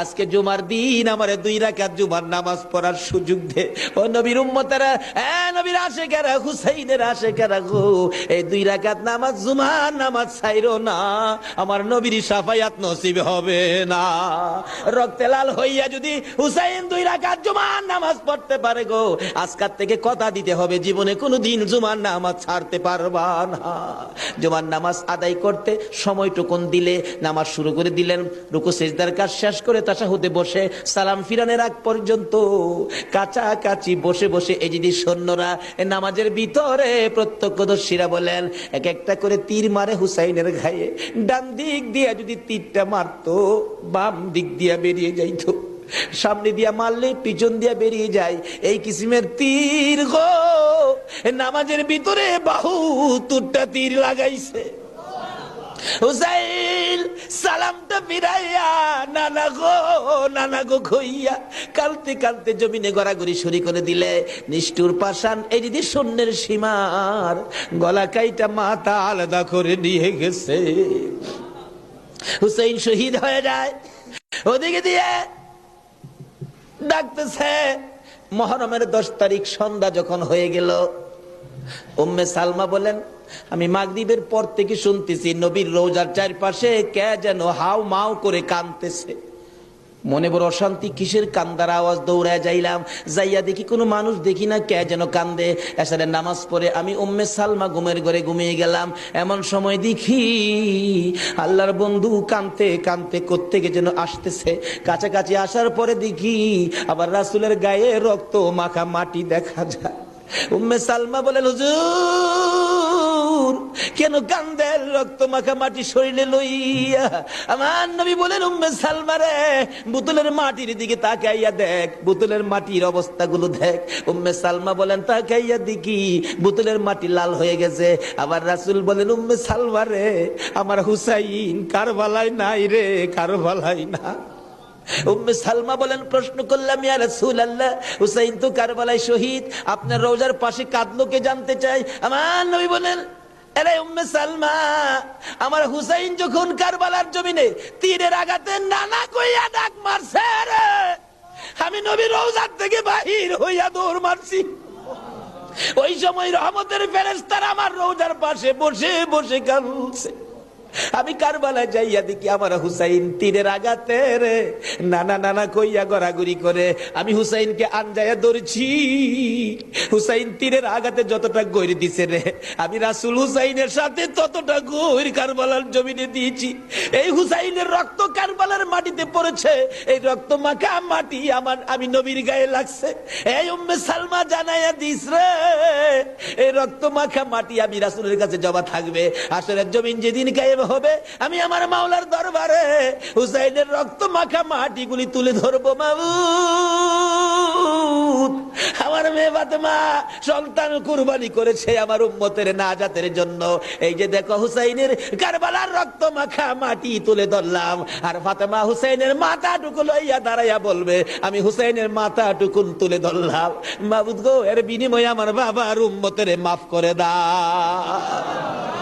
আজকে জুমার দিন আমারে 2 রাকাত জুমার নামাজ পড়ার সুযোগ দে। ও নবীর উম্মতেরা, নবীর আশিকেরা, হুসাইনের আশিকেরা গো, এই 2 রাকাত নামাজ জুমার নামাজ ছাইরো না, আমার নবীর শাফায়াত নসিব হবে না। রক্তে লাল হইয়া যদি হুসাইন 2 রাকাত জুমার নামাজ পড়তে পারে গো, আজকাল থেকে কথা দিতে হবে জীবনে কোনোদিন জুমার নামাজ ছাড়তে পারবা না। জুমার নামাজ আদায় করতে সময়টুকুন দিলে নামাজ শুরু করে দিলেন, রুকু সিজদার কাজ শেষ করে তাশাহুদে বসে সালাম ফিরানোর আগ পর্যন্ত কাছাকাছি বসে বসে এই যদি সৈন্যরা নামাজের ভিতরে প্রত্যক্ষদর্শীরা বলেন এক একটা করে তীর মারে হুসাইনের গায়ে। ডান দিক দিয়া যদি তীরটা মারতো, বাম দিক দিয়া বেরিয়ে যাইতো, সামনে দিয়া মারলে পিছন দিয়া বেরিয়ে যায়, এই কিসিমের তীর গো নামাজের ভিতরে 72টা তীর লাগাইছে। হুসাইন সালামটা ফিরাইয়া নানা গো কইয়া কালতে কালতে জমিনে গড়াগড়ি শুরু করে দিলে। নিষ্ঠুর পাষাণ এই যদি শূন্যের সীমার গলা কাইটা মাথা আলাদা করে নিয়ে গেছে। হুসাইন শহীদ হয়ে যায়। ওদিকে দিয়ে ডাকতেছে। মুহররমের 10 তারিখ সন্ধ্যা যখন হয়ে গেল, উম্মে সালমা বলেন আমি মাগরিবের পর থেকে শুনতেছি নবীর রওজার চারপাশে কে যেন হাউ মাউ করে কাঁদতেছে। মনে বড় অশান্তি, কিসের কান্দার আওয়াজ? দৌড়ায় যাইলাম, যাইয়া দেখি কোনো মানুষ দেখি না, কে যেন কান্দে। এশারের নামাজ পড়ে আমি উম্মে সালমা ঘুমের ঘরে ঘুমিয়ে গেলাম। এমন সময় দেখি আল্লাহর বন্ধু কাঁদতে কাঁদতে কোত্থেকে যেন আসতেছে। কাছাকাছি আসার পরে দেখি আবার রাসূলের গায়ে রক্ত মাখা মাটি দেখা যায়। উম্মে সালমা বলেন হুজুর কেন কান্দেন রক্ত মাখা মাটি শরীরে লইয়া? আমার নবী বলেন উম্মে সালমা রে, বোতলের মাটির দিকে তাকাইয়া দেখ, বোতলের মাটির অবস্থাগুলো দেখ। উম্মে সালমা বলেন তাকাইয়া দেখি বোতলের মাটি লাল হয়ে গেছে। আবার রাসূল বলেন উম্মে সালমা রে, আমার হুসাইন কারবালায় নাই রে, কারবালায় না। উম্মে সালমা বলেন প্রশ্ন করলাম ইয়া রাসূলুল্লাহ, হুসাইন তো কারবালায় শহীদ, আপনার রওজার পাশে কাঁদলো কে জানতে চাই। আমার নবী বলেন আরে উম্মে সালমা, আমার হুসাইন যখন কারবালার জমিনে তীরের আঘাতে নানা কইয়া ডাক মারছে রে, আমি নবী রওজার থেকে বাহির হইয়া দৌড় মারছি। ওই সময় রহমতের ফেরেশতারা আমার রওজার পাশে বসে বসে কাঁদছে। আমি কারবালায় যাইয়া দেখি আমার হুসাইন তীরের আঘাতে রে নানা নানা কইয়া গড়াগড়ি করে। আমি হুসাইনকে আনজায়া ধরছি। হুসাইন তীরের আঘাতে যতটা গৈর দিছে রে, আমি রাসূল হুসাইনের সাথে ততটা গৈর কারবালার জমিনে দিয়েছি। এই হুসাইনের রক্ত কারবালার মাটিতে পড়েছে, এই রক্ত মাখা মাটি আমি নবীর গায়ে লাগছে। এই উম্মে সালমা জানাইয়া দিস রে, এই রক্ত মাখা মাটি আমি রাসূলের কাছে জমা থাকবে। আসরের জমিন যেদিন গায়ে হবে আমি আমার মাওলার দরবারে হুসাইনের রক্ত মাখা মাটিগুলি তুলে ধরবো। মাবুদ, আমার মেয়ে ফাতেমা সন্তান কুরবানি করেছে আমার উম্মতের নাজাতের জন্য। এই যে দেখো হুসাইনের কারবালার রক্ত মাখা মাটি তুলে ধরলাম, আর ফাতেমা হুসাইনের মাথাটুকু লইয়া দাঁড়াইয়া বলবে আমি হুসাইনের মাথাটুকুন তুলে ধরলাম। মাবুদ গো, এর বিনিময়ে আমার বাবার উম্মতের মাফ করে দাও।